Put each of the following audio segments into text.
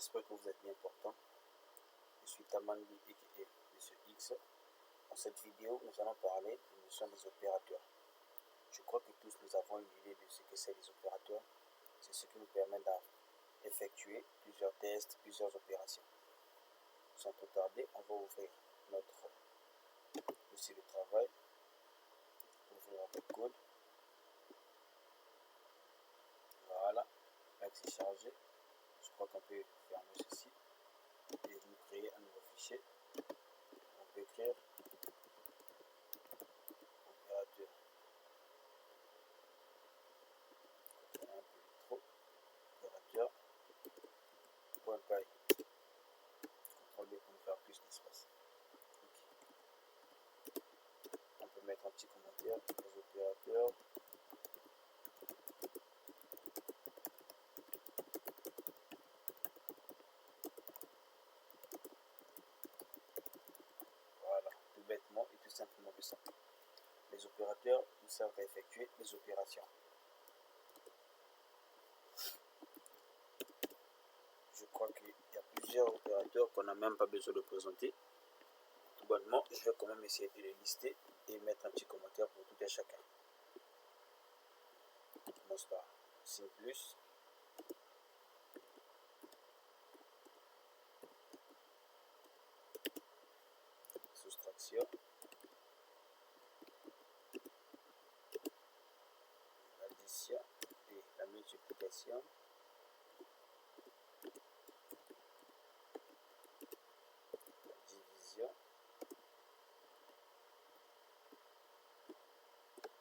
j'espère que vous êtes bien portant. Je suis Tamanbi et Monsieur X. Dans cette vidéo, nous allons parler de notion des opérateurs. Je crois que tous nous avons une idée de ce que c'est les opérateurs. C'est ce qui nous permet d'effectuer plusieurs tests, plusieurs opérations. Sans trop tarder, on va ouvrir notre dossier de travail, ouvrir le code. Voilà, là c'est chargé. Je crois qu'on peut fermer ceci et nous créer un nouveau fichier. On peut écrire opérateur. Un peu trop. Opérateur. .py. CTRL D pour nous faire plus d'espace. Okay. On peut mettre un petit commentaire. Les opérateurs. Voilà, tout bêtement et tout simplement que ça. Les opérateurs nous servent à effectuer les opérations. Je crois qu'il y a plusieurs opérateurs qu'on n'a même pas besoin de présenter. Tout bonnement, je vais quand même essayer de les lister et mettre un petit commentaire pour tout et chacun. On commence par signe plus. Soustraction. L'addition et la multiplication. La division.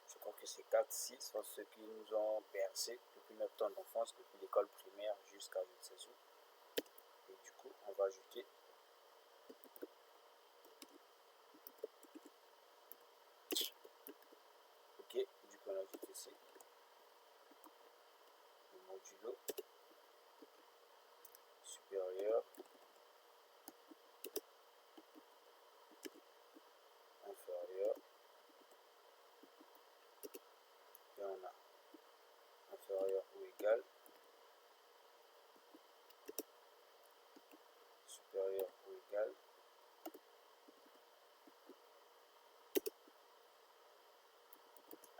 Je crois que ces 4-6 sont ceux qui nous ont bercé depuis notre temps d'enfance, depuis l'école primaire jusqu'à je ne sais où. Et du coup, on va ajouter ok, du coup on ajoute ici le modulo supérieur inférieur et on a inférieur ou égal, supérieur ou égal,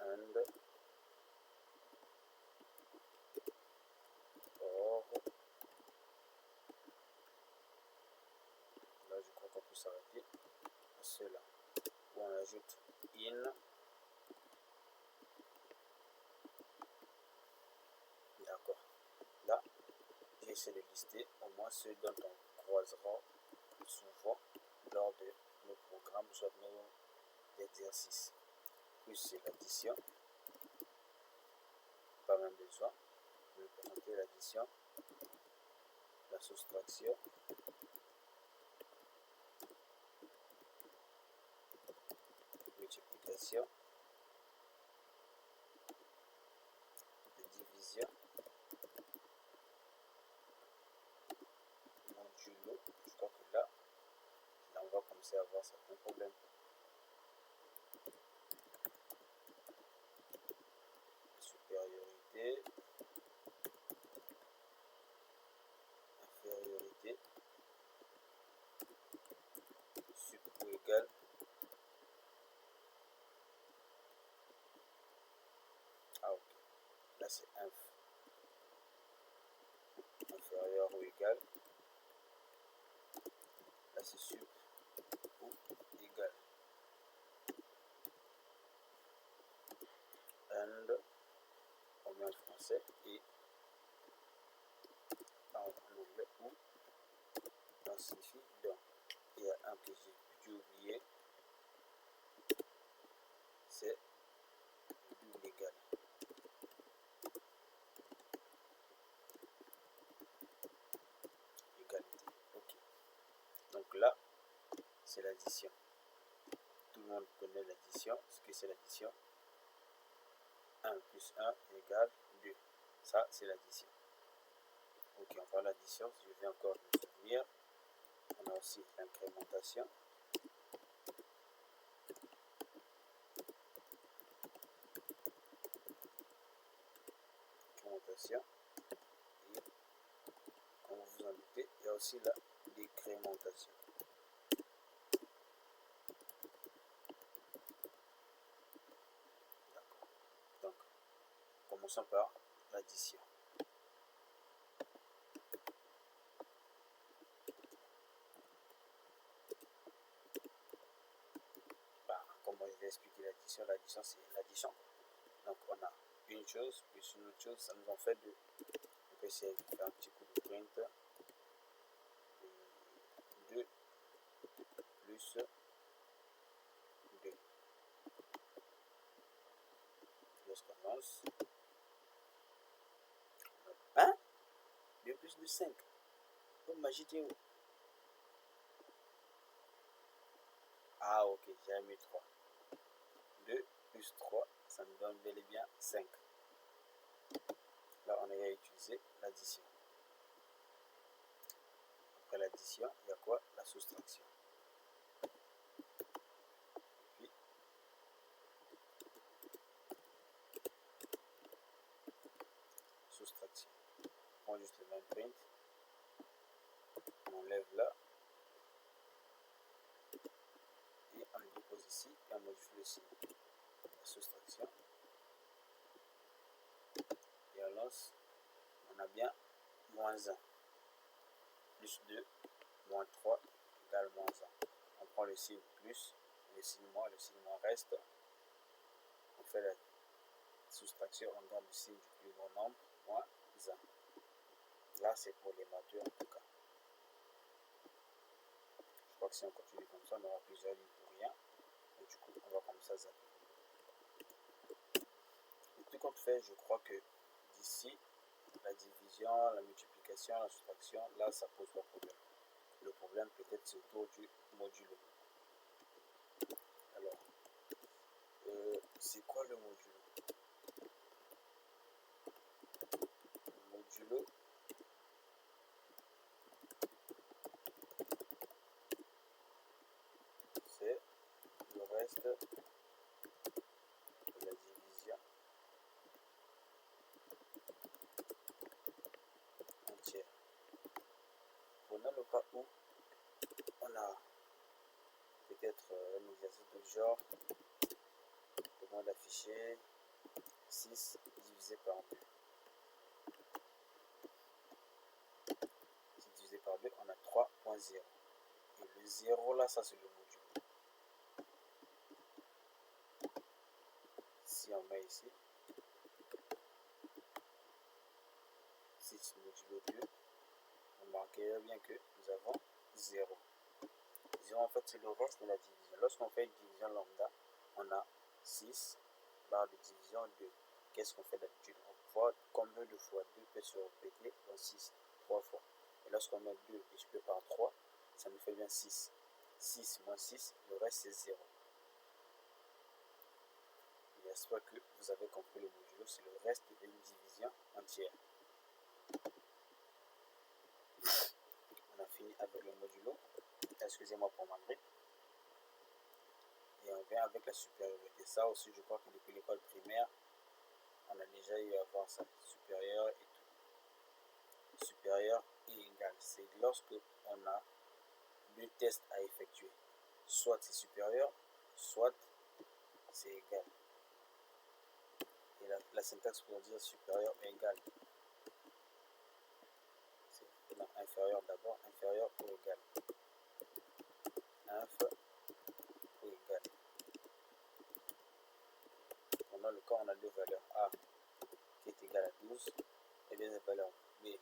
and, or, là je crois qu'on peut s'arrêter à cela, où on ajoute in, d'accord, là j'ai essayé de lister au moins ceux dont on croisera plus souvent lors de nos programmes, soit nos exercices. Plus c'est l'addition, pas même besoin de présenter l'addition, la soustraction, multiplication, la division, modulo. Je crois que là on va commencer à avoir certains problèmes. Supériorité, infériorité, sup ou égal, ah ok, là c'est inf, inférieur ou égal, là c'est sup ou égal, and, on met en français et en anglais ou, ça signifie donc. Il y a un que j'ai dû oublier, c'est double égal. Égalité. Ok. Donc là, c'est l'addition. Tout le monde connaît l'addition. Ce que c'est l'addition. 1 plus 1 égale 2. Ça, c'est l'addition. Ok, on va l'addition. Je vais encore me souvenir. On a aussi l'incrémentation. Et comme vous vous en doutez, il y a aussi la décrémentation. Donc, commençons par l'addition. Comment je vais expliquer l'addition? L'addition, c'est l'addition. Donc, on a une chose plus une autre chose, ça nous en fait deux. On peut essayer de faire un petit coup de print. 2 plus 2. Lorsqu'on lance, 1, 2 plus 2, 5. Oh, magie où? Ah, ok, j'ai mis 3. 2 plus 3, ça nous donne bel et bien 5. Là, on a utilisé l'addition. Après l'addition, il y a quoi? La soustraction. Puis, soustraction. On prend juste le même print. On enlève là. Et on le dépose ici. Et on modifie le signe. La soustraction. Et on lance. On a bien moins 1. Plus 2. Moins 3 égale moins 1. On prend le signe plus, le signe moins reste. On fait la soustraction, on donne le signe du plus grand nombre, moins 1. Là, c'est pour les matures en tout cas. Je crois que si on continue comme ça, on aura plusieurs lignes pour rien. Et du coup, on va comme ça zapper. Et tout compte fait, je crois que d'ici, la division, la multiplication, la soustraction, là, ça pose pas de problème. Le problème, peut-être, c'est autour du modulo. Alors, c'est quoi le modulo? Le modulo, c'est le reste de la division entière. Prenons le cas où on a peut-être un exercice de genre, commande afficher 6 divisé par 2. 6 divisé par 2, on a 3.0. Et le 0 là, ça c'est le module. Si on met ici, 6 modulo 2, on marquera bien que nous avons 0. 0 en fait c'est le reste de la division. Lorsqu'on fait une division lambda, on a 6 barre de division 2. Qu'est-ce qu'on fait d'habitude? On voit combien de fois 2 peut se répéter dans 6, 3 fois. Et lorsqu'on met 2 multiplié par 3, ça nous fait bien 6. 6 moins 6, le reste c'est 0. J'espère que vous avez compris le modulo, c'est le reste d'une division entière. On a fini avec le modulo. Excusez-moi pour ma grippe. Et on vient avec la supériorité. Ça aussi, je crois que depuis l'école primaire, on a déjà eu à voir ça. Supérieur et tout. Supérieur et égal. C'est lorsque on a deux tests à effectuer. Soit c'est supérieur, soit c'est égal. Et la syntaxe pour dire supérieur et égal. Non, inférieur d'abord, inférieur ou égal. Inf ou égal. Pendant le cas, on a deux valeurs A qui est égal à 12 et deuxième valeur B qui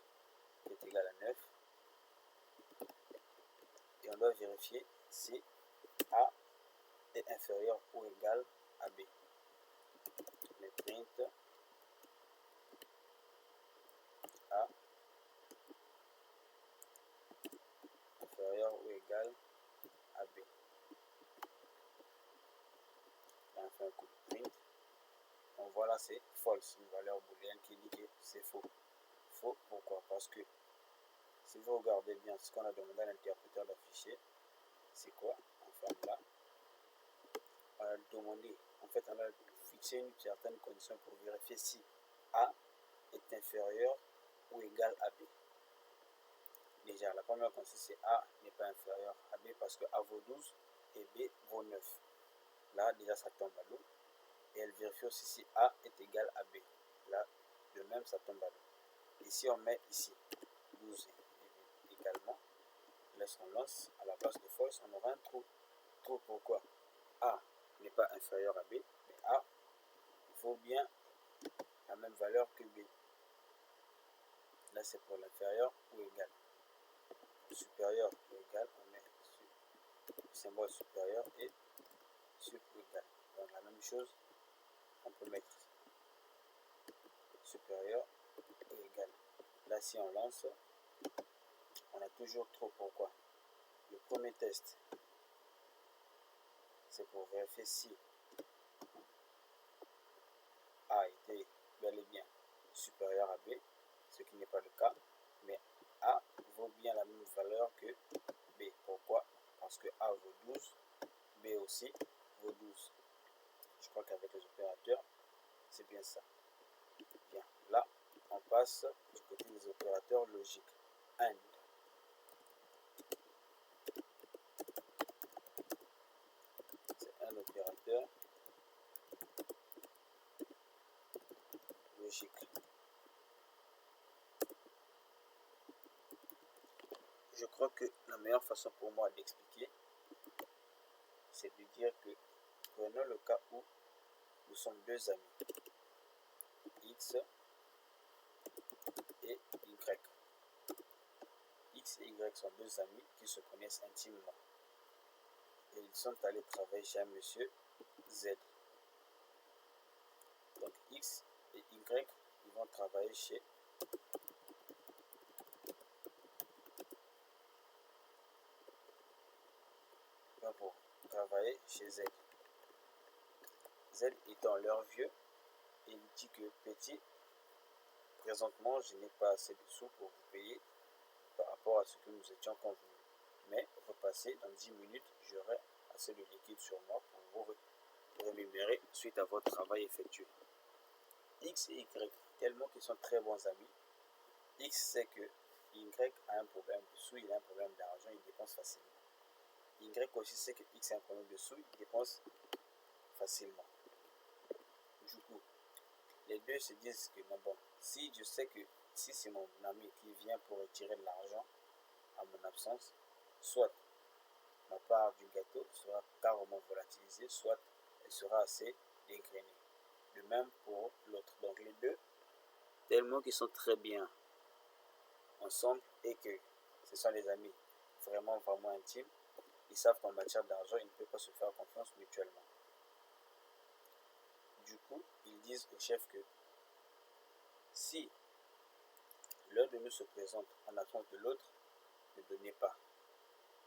est égal à 9. Et on doit vérifier si A est inférieur ou égal à B. Le print A inférieur ou égal à B. Et on fait un coup de print. On voit là c'est false, une valeur booléenne qui dit que c'est faux. Faux pourquoi? Parce que si vous regardez bien ce qu'on a demandé à l'interpréteur d'afficher, c'est quoi? On ferme là. On a demandé, en fait on a fixé une certaine condition pour vérifier si A est inférieur ou égal à B. Déjà, la première condition, c'est A n'est pas inférieur à B parce que A vaut 12 et B vaut 9. Là, déjà, ça tombe à l'eau. Et elle vérifie aussi si A est égal à B. Là, de même, ça tombe à l'eau. Et si on met ici 12 également, lorsqu'on lance à la place de false, on aura un trou. Trou pourquoi? A n'est pas inférieur à B, mais A vaut bien la même valeur que B. Là, c'est pour l'inférieur ou égal. Supérieur ou égal, on met le symbole supérieur et sur ou égal. Donc, la même chose, on peut mettre supérieur et égal. Là, si on lance, on a toujours trop. Pourquoi? Le premier test, c'est pour vérifier si A était bel et bien supérieur à B, ce qui n'est pas le cas, mais A vaut bien la même valeur que B. Pourquoi? Parce que A vaut 12, B aussi vaut 12. Je crois qu'avec les opérateurs, c'est bien ça. Bien, là, on passe du côté des opérateurs logiques. AND. C'est un opérateur logique. Je crois que la meilleure façon pour moi d'expliquer, c'est de dire que prenons le cas où nous sommes deux amis, X et Y. X et Y sont deux amis qui se connaissent intimement. Et ils sont allés travailler chez un monsieur Z. Donc X et Y, ils vont travailler chez pour travailler chez Z. Z étant leur vieux, il dit que petit, présentement je n'ai pas assez de sous pour vous payer par rapport à ce que nous étions convenus. Mais repasser dans 10 minutes, j'aurai assez de liquide sur moi pour vous rémunérer suite à votre travail effectué. X et Y, tellement qu'ils sont très bons amis, X sait que Y a un problème de sous, il a un problème d'argent, il dépense facilement. Y aussi sait que X a un problème de sous, il dépense facilement. Du coup, les deux se disent que bon, si je sais que si c'est mon ami qui vient pour retirer de l'argent à mon absence, soit ma part du gâteau sera carrément volatilisée, soit elle sera assez dégrenée. De même pour l'autre. Donc les deux, tellement qu'ils sont très bien ensemble et que ce sont des amis vraiment intimes, ils savent qu'en matière d'argent, ils ne peuvent pas se faire confiance mutuellement. Du coup, ils disent au chef que si l'un de nous se présente en attente de l'autre, ne donnez pas.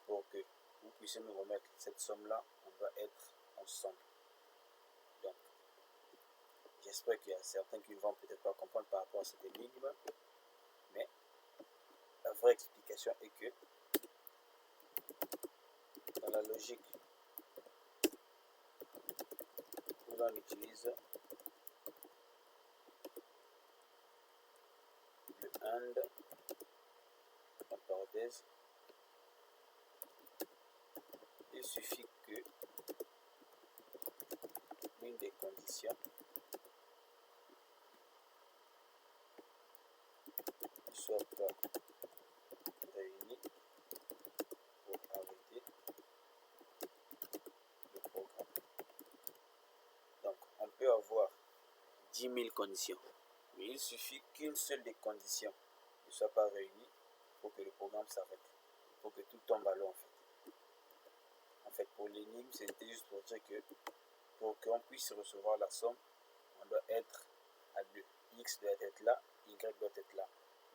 Pour que vous puissiez nous remettre cette somme-là, on doit être ensemble. Donc, j'espère qu'il y a certains qui ne vont peut-être pas comprendre par rapport à cette énigme, mais la vraie explication est que dans la logique où l'on utilise le AND, en parenthèse, il suffit que l'une des conditions ne soit pas réunie pour arrêter le programme. Donc, on peut avoir 10 000 conditions, mais il suffit qu'une seule des conditions ne soit pas réunie pour que le programme s'arrête, pour que tout tombe à l'eau en fait. En fait, pour l'énigme, c'était juste pour dire que pour qu'on puisse recevoir la somme, on doit être à deux. X doit être là, Y doit être là.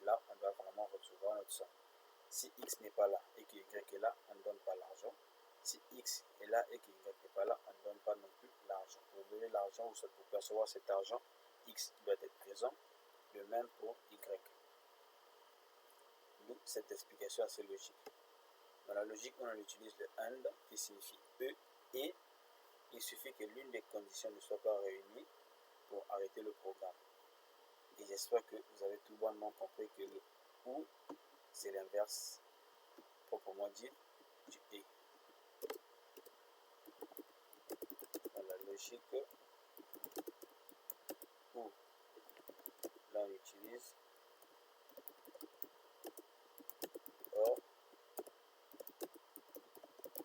Là, on doit vraiment recevoir notre somme. Si X n'est pas là et que Y est là, on ne donne pas l'argent. Si X est là et que Y n'est pas là, on ne donne pas non plus l'argent. Pour donner l'argent ou pour percevoir cet argent, X doit être présent. De même pour Y. Donc, cette explication assez logique. Dans la logique, on utilise le AND qui signifie E et il suffit que l'une des conditions ne soit pas réunie pour arrêter le programme. Et j'espère que vous avez tout bonnement compris que le OU, c'est l'inverse proprement dit du et. Dans la logique où là on utilise or,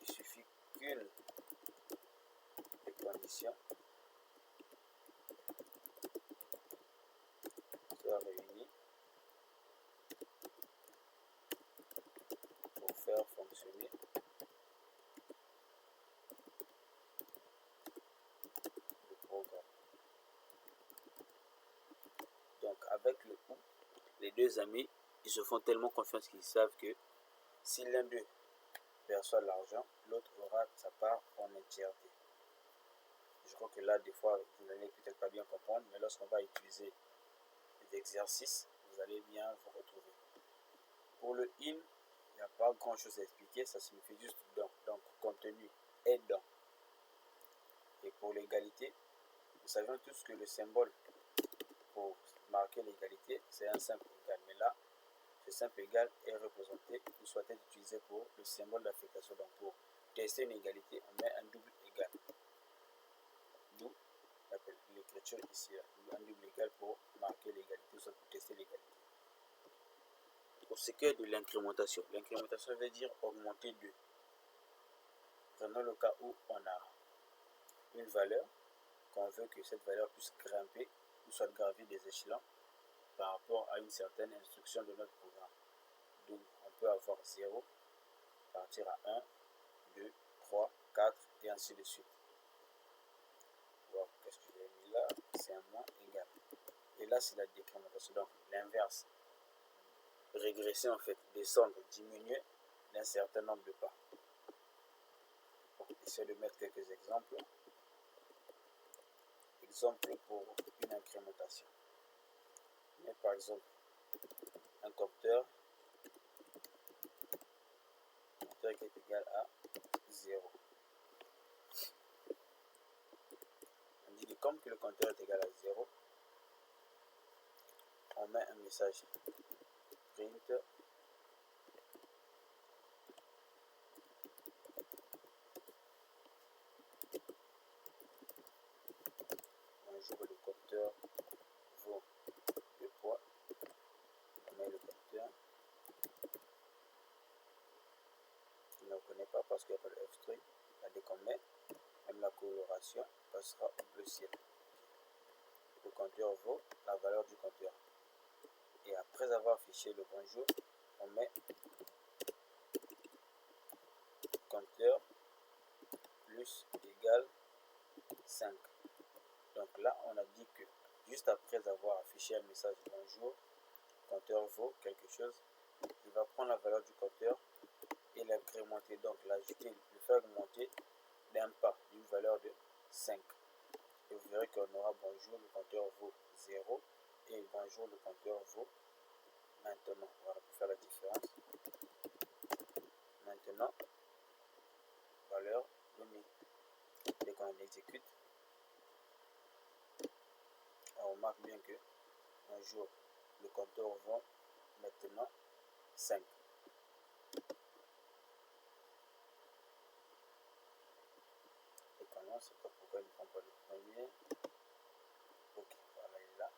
il suffit qu'une des conditions soit réunie pour faire fonctionner le programme. Donc avec le ou, les deux amis, ils se font tellement confiance qu'ils savent que si l'un d'eux perçoit l'argent, l'autre aura sa part en entièreté. Je crois que là, des fois, vous n'allez peut-être pas bien comprendre, mais lorsqu'on va utiliser les exercices, vous allez bien vous retrouver. Pour le in, il n'y a pas grand-chose à expliquer, ça signifie juste dans. Donc, contenu est dans. Et pour l'égalité, nous savons tous que le symbole pour marquer l'égalité, c'est un simple égal. Mais là, ce simple égal est représenté ou soit être utilisé pour le symbole d'affectation. Donc, pour tester une égalité, on met un double égal. D'où l'écriture ici, un double égal pour marquer l'égalité, soit pour tester l'égalité. Pour ce qui est de l'incrémentation veut dire augmenter 2. Prenons le cas où on a une valeur, qu'on veut que cette valeur puisse grimper ou soit gravir des échelons par rapport à une certaine instruction de notre programme. Donc on peut avoir 0, partir à 1, 2, 3, 4 et ainsi de suite. Wow, qu'est-ce que j'ai mis là? C'est un moins égal. Et là c'est la décrémentation, donc l'inverse. Régresser en fait, descendre, diminuer d'un certain nombre de pas. Bon, essayez de mettre quelques exemples. Exemple pour une incrémentation. Mais par exemple, un compteur qui est égal à 0. On dit que comme que le compteur est égal à 0, on met un message print bonjour, le compteur vaut le poids. On met le compteur. Il ne reconnaît pas parce qu'il n'y a pas de f-string. Dès qu'on met, même la coloration passera au bleu ciel. Le compteur vaut la valeur du compteur. Et après avoir affiché le bonjour, on met compteur plus égal 5. Donc là, on a dit que juste après avoir affiché un message bonjour, compteur vaut quelque chose, il va prendre la valeur du compteur et l'incrémenter, donc l'ajouter, le faire augmenter d'un pas, d'une valeur de 5. Et vous verrez qu'on aura bonjour, le compteur vaut 0 et bonjour, le compteur vaut maintenant. Voilà, pour faire la différence. Maintenant, valeur donnée. Dès qu'on exécute, on remarque bien que bonjour, le compteur vaut maintenant 5. Et quand on sait pas pourquoi il ne prend pas le premier. Ok, voilà, il est là.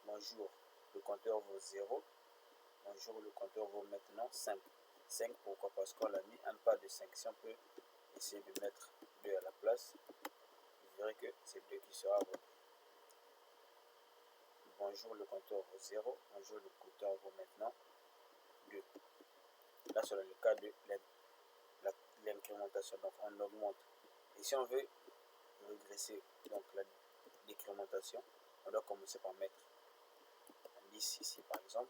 Bonjour, le compteur vaut 0. Bonjour, le compteur vaut maintenant 5. 5, pourquoi? Parce qu'on l'a mis un pas de 5. Si on peut essayer de mettre 2 à la place, vous verrez que c'est 2 qui sera repris. Bonjour, le compteur vaut 0. Bonjour, le compteur vaut maintenant 2. Là, c'est le cas de l'incrémentation. Donc, on augmente. Et si on veut régresser donc la décrémentation, on doit commencer par mettre un 10 ici, par exemple.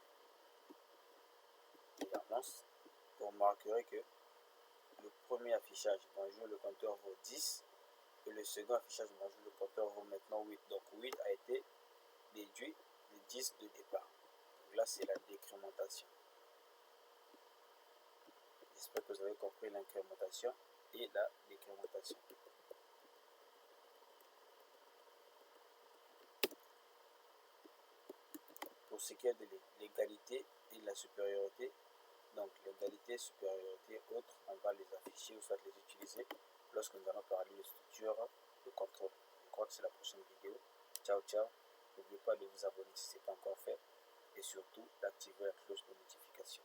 Et annonce, vous remarquerez que le premier affichage, bonjour, le compteur vaut 10. Et le second affichage, bonjour, le compteur vaut maintenant 8. Donc 8 a été déduit de 10 de départ. Donc là, c'est la décrémentation. J'espère que vous avez compris l'incrémentation et la décrémentation. Pour ce qui est de l'égalité et de la supériorité, Donc l'égalité, supériorité, autres, on va les afficher ou soit les utiliser lorsque nous allons parler de structure de contrôle. Je crois que c'est la prochaine vidéo. Ciao, ciao. N'oubliez pas de vous abonner si ce n'est pas encore fait et surtout d'activer la cloche de notification.